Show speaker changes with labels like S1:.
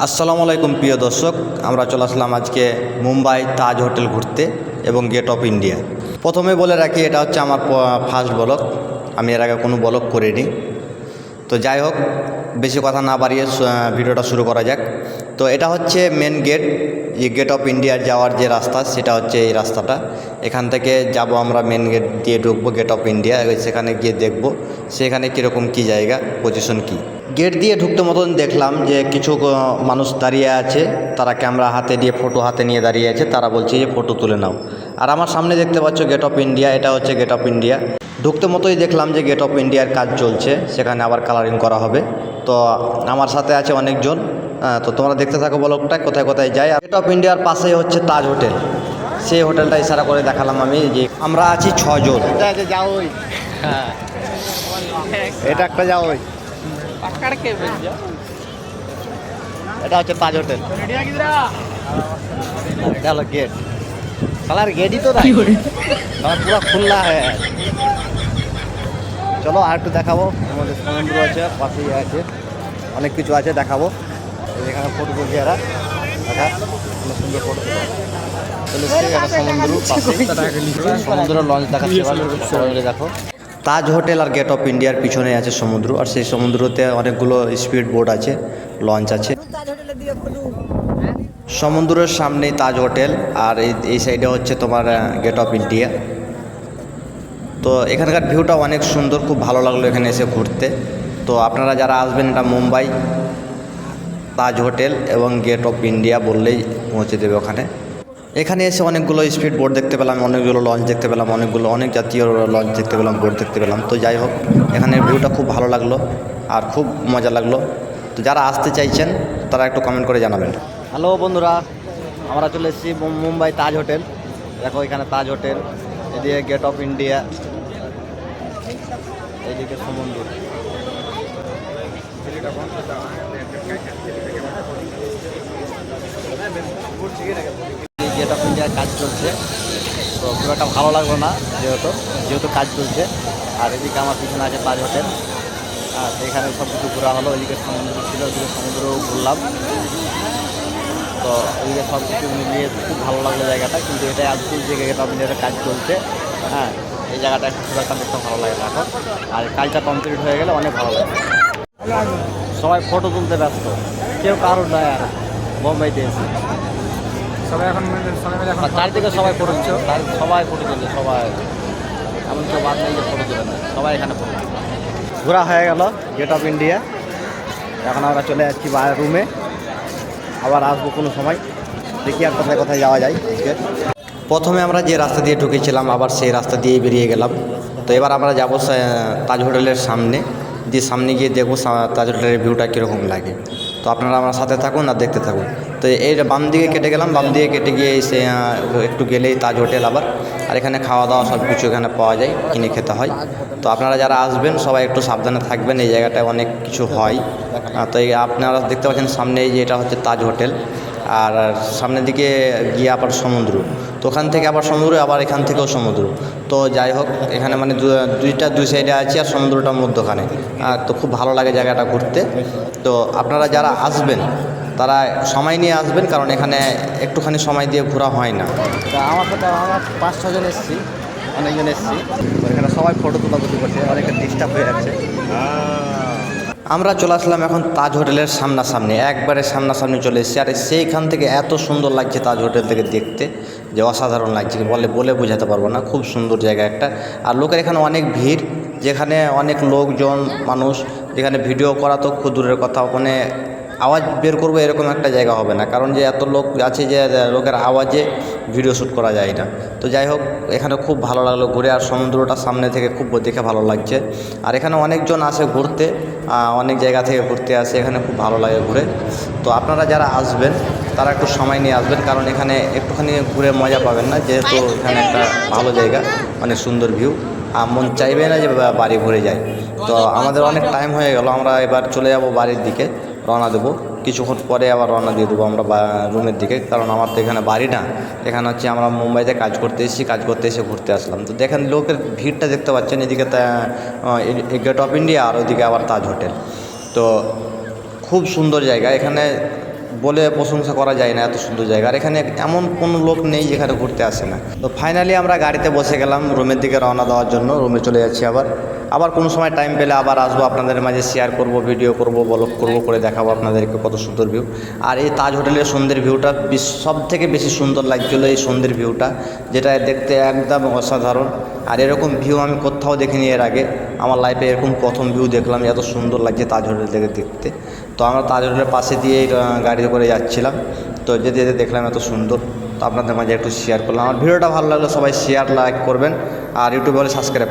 S1: আসসালামু আলাইকুম প্রিয় দর্শক, আমরা চলে আসলাম আজকে মুম্বাই তাজ হোটেল ঘুরতে এবং গেট অফ ইন্ডিয়া। প্রথমে বলে রাখি, এটা হচ্ছে আমার ফার্স্ট ব্লগ। আমি এর আগে কোনো ব্লগ করিনি। তো যাই হোক, বেশি কথা না বাড়িয়ে ভিডিওটা শুরু করা যাক। তো এটা হচ্ছে মেন গেট, এই গেট অফ ইন্ডিয়ার যাওয়ার যে রাস্তা, সেটা হচ্ছে এই রাস্তাটা। এখান থেকে যাব আমরা, মেন গেট দিয়ে ঢুকবো গেট অফ ইন্ডিয়া। সেখানে গিয়ে দেখব সেখানে কীরকম কী জায়গা, পজিশন কী। গেট দিয়ে ঢুকতে মতন দেখলাম যে কিছু মানুষ দাঁড়িয়ে আছে, তারা ক্যামেরা হাতে দিয়ে ফটো হাতে নিয়ে দাঁড়িয়ে আছে। তারা বলছে যে ফটো তুলে নাও। আর আমার সামনে দেখতে পাচ্ছ গেট অফ ইন্ডিয়া, এটা হচ্ছে গেট অফ ইন্ডিয়া। ঢুকতে মতোই দেখলাম যে গেট অফ ইন্ডিয়ার কাজ চলছে, সেখানে আবার কালারিং করা হবে। তো আমার সাথে আছে অনেকজন, তো তোমরা দেখতে থাকো ব্লগটা কোথায় কোথায় যায়। গেট অফ ইন্ডিয়ার পাশেই হচ্ছে তাজ হোটেল, সেই হোটেলটা ইশারা করে দেখালাম আমি যে আমরা আছি 6 জন। এটা একটা যাও, এটা হচ্ছে তাজ হোটেল। এটা হলো গেট, কালার গেটই তো নাই, পুরো খোলা হয়ে আছে। চলো আর একটু দেখাবো। আমাদের সমুদ্র আছে, পাশেই আছে অনেক কিছু আছে, দেখাবো। এখানে ফটো তুলছে এরা, দেখা অনেক সুন্দর ফটো সমুদ্র লঞ্চ দেখাচ্ছে। দেখো, তাজ হোটেল আর গেট অফ ইন্ডিয়ার পিছনে আছে সমুদ্র, আর সেই সমুদ্রতে অনেকগুলো স্পিড বোট আছে, লঞ্চ আছে। সমুদ্রের সামনেই তাজ হোটেল, আর এই সাইডে হচ্ছে তোমার গেট অফ ইন্ডিয়া। তো এখানকার ভিউটা অনেক সুন্দর, খুব ভালো লাগলো এখানে এসে ঘুরতে। তো আপনারা যারা আসবেন, এটা মুম্বাই তাজ হোটেল এবং গেট অফ ইন্ডিয়া বললেই পৌঁছে দেবে ওখানে। এখানে এসে অনেকগুলো স্পিড বোট দেখতে পেলাম, অনেকগুলো লঞ্চ দেখতে পেলাম, অনেক জাতীয় লঞ্চ দেখতে পেলাম, বোট দেখতে পেলাম। তো যাই হোক, এখানের ভিউটা খুব ভালো লাগলো আর খুব মজা লাগলো। তো যারা আসতে চাইছেন তারা একটু কমেন্ট করে জানাবেন। হ্যালো বন্ধুরা, আমরা চলে এসেছি মুম্বাই তাজ হোটেল। দেখো এখানে তাজ হোটেল, এদিকে গেট অফ ইন্ডিয়া, এইদিকে সমুদ্র। গেট অফ ইন্ডিয়ার কাজ চলছে, তো খুব একটা ভালো লাগলো না, যেহেতু কাজ চলছে। আর এদিকে আমার পিছনে আছে তাজ হোটেল, আর এখানে সব কিছু ঘোরা হলো। ওইদিকে সমুদ্র ছিল, ওইদিকে সমুদ্রও ঘুরলাম। তো ওইদিকে সব কিছু মিলিয়ে খুব ভালো লাগলো জায়গাটা। কিন্তু এটাই আজকে যে গেট অফ ইন্ডিয়ার কাজ চলছে, হ্যাঁ, এই জায়গাটা একটু খুব একটা দেখতে ভালো লাগে না এখন। আর কাজটা কমপ্লিট হয়ে গেলে অনেক ভালো লাগে। সবাই ফটো তুলতে ব্যস্ত, কেউ কারণ নয়। আর বোম্বাইতে এসে সবাই এখন চারিদিকে সবাই ফটো তুলছে, সবাই ফটো তুলছে, সবাই এমন কেউ বাদ নেই যে ফটো তুলে না, সবাই এখানে ফটো তুলছে। ঘোরা হয়ে গেল গেট অফ ইন্ডিয়া। এখন আমরা চলে যাচ্ছি রুমে, আবার আসবো কোনো সময়, দেখি আর কোথায় কোথায় যাওয়া যায় আজকে। প্রথমে আমরা যে রাস্তা দিয়ে ঢুকেছিলাম, আবার সেই রাস্তা দিয়েই বেরিয়ে গেলাম। তো এবার আমরা যাবো তাজ হোটেলের সামনে, দিয়ে সামনে গিয়ে দেখবো তাজ হোটেলের ভিউটা কীরকম লাগে। তো আপনারা আমার সাথে থাকুন আর দেখতে থাকুন। তো এই বাম দিকে কেটে গেলাম, বাম দিকে কেটে গিয়ে এসে একটু গেলেই তাজ হোটেল আবার। আর এখানে খাওয়া দাওয়া সব কিছু এখানে পাওয়া যায়, কিনে খেতে হয়। তো আপনারা যারা আসবেন সবাই একটু সাবধানে থাকবেন, এই জায়গাটায় অনেক কিছু হয়। তো আপনারা দেখতে পাচ্ছেন সামনে যে এটা হচ্ছে তাজ হোটেল, আর সামনের দিকে গিয়ে আবার সমুদ্র। তো ওখান থেকে আবার সমুদ্র, আবার এখান থেকেও সমুদ্র। তো যাই হোক, এখানে মানে দুই সাইডে আছে, আর সমুদ্রটার মধ্যখানে। তো খুব ভালো লাগে জায়গাটা ঘুরতে। তো আপনারা যারা আসবেন তারা সময় নিয়ে আসবেন, কারণ এখানে একটুখানি সময় দিয়ে ঘোরা হয় না। তো আমার সাথে আমরা 5-6 জন এসেছি, অনেকজন এসেছি। তো এখানে সবাই ফটো তোলাতুলি করছে, অনেকটা ডিস্টার্ব হয়ে যাচ্ছে। আমরা চলে আসলাম এখন তাজ হোটেলের সামনাসামনি, একবারে সামনাসামনি চলে এসেছি। আর সেইখান থেকে এত সুন্দর লাগছে তাজ হোটেল থেকে দেখতে, যে অসাধারণ লাগছে, বলে বোঝাতে পারবো না। খুব সুন্দর জায়গা একটা। আর লোকের এখানে অনেক ভিড়, যেখানে অনেক লোকজন মানুষ, যেখানে ভিডিও করা তো খুব দূরের কথা, ওখানে আওয়াজ বের করবো এরকম একটা জায়গা হবে না, কারণ যে এত লোক আছে যে লোকের আওয়াজে ভিডিও শ্যুট করা যায় না। তো যাই হোক, এখানে খুব ভালো লাগলো ঘুরে, আর সমুদ্রটা সামনে থেকে খুব দেখে ভালো লাগছে। আর এখানে অনেকজন আসে ঘুরতে, অনেক জায়গা থেকে ঘুরতে আসে, এখানে খুব ভালো লাগে ঘুরে। তো আপনারা যারা আসবেন তারা একটু সময় নিয়ে আসবেন, কারণ এখানে একটুখানি ঘুরে মজা পাবেন না, যেহেতু এখানে একটা ভালো জায়গা, অনেক সুন্দর ভিউ। আর মন চাইবে না যে বাড়ি ঘুরে যায়। তো আমাদের অনেক টাইম হয়ে গেল, আমরা এবার চলে যাব বাড়ির দিকে, রওনা দেবো। কিছুক্ষণ পরে আবার রওনা দিয়ে দেবো আমরা রুমের দিকে, কারণ আমার তো এখানে বাড়ি না, এখানে হচ্ছে আমরা মুম্বাইতে কাজ করতে এসেছি, কাজ করতে এসে ঘুরতে আসলাম। তো দেখেন লোকের ভিড়টা দেখতে পাচ্ছেন, এদিকে গেট অফ ইন্ডিয়া আর ওইদিকে আবার তাজ হোটেল। তো খুব সুন্দর জায়গা, এখানে
S2: বলে প্রশংসা করা যায় না, এত সুন্দর জায়গা। আর এখানে এমন কোনো লোক নেই যেখানে ঘুরতে আসে না। তো ফাইনালি আমরা গাড়িতে বসে গেলাম রুমের দিকে রওনা দেওয়ার জন্য। রুমে চলে যাচ্ছি আবার কোনো সময় টাইম পেলে আবার আসবো, আপনাদের মাঝে শেয়ার করব, ভিডিও করব, ব্লগ করব, করে দেখাবো আপনাদেরকে কত সুন্দর ভিউ। আর এই তাজ হোটেলের সন্ধ্যের ভিউটা সব থেকে বেশি সুন্দর লাগছিলো, এই সন্ধ্যের ভিউটা, যেটা দেখতে একদম অসাধারণ। আর এরকম ভিউ আমি কোথাও দেখিনি এর আগে, আমার লাইফে এরকম প্রথম ভিউ দেখলাম, এত সুন্দর লাগছে তাজ হোটেল থেকে দেখতে। তো আমরা তাজ হোটেলের পাশে দিয়ে গাড়িতে করে যাচ্ছিলাম, তো যেতে যেতে দেখলাম এত সুন্দর, তো আপনাদের মাঝে একটু শেয়ার করলাম। আমার ভিডিওটা ভালো লাগলে সবাই শেয়ার লাইক করবেন, আর ইউটিউবে হলে সাবস্ক্রাইব করবেন।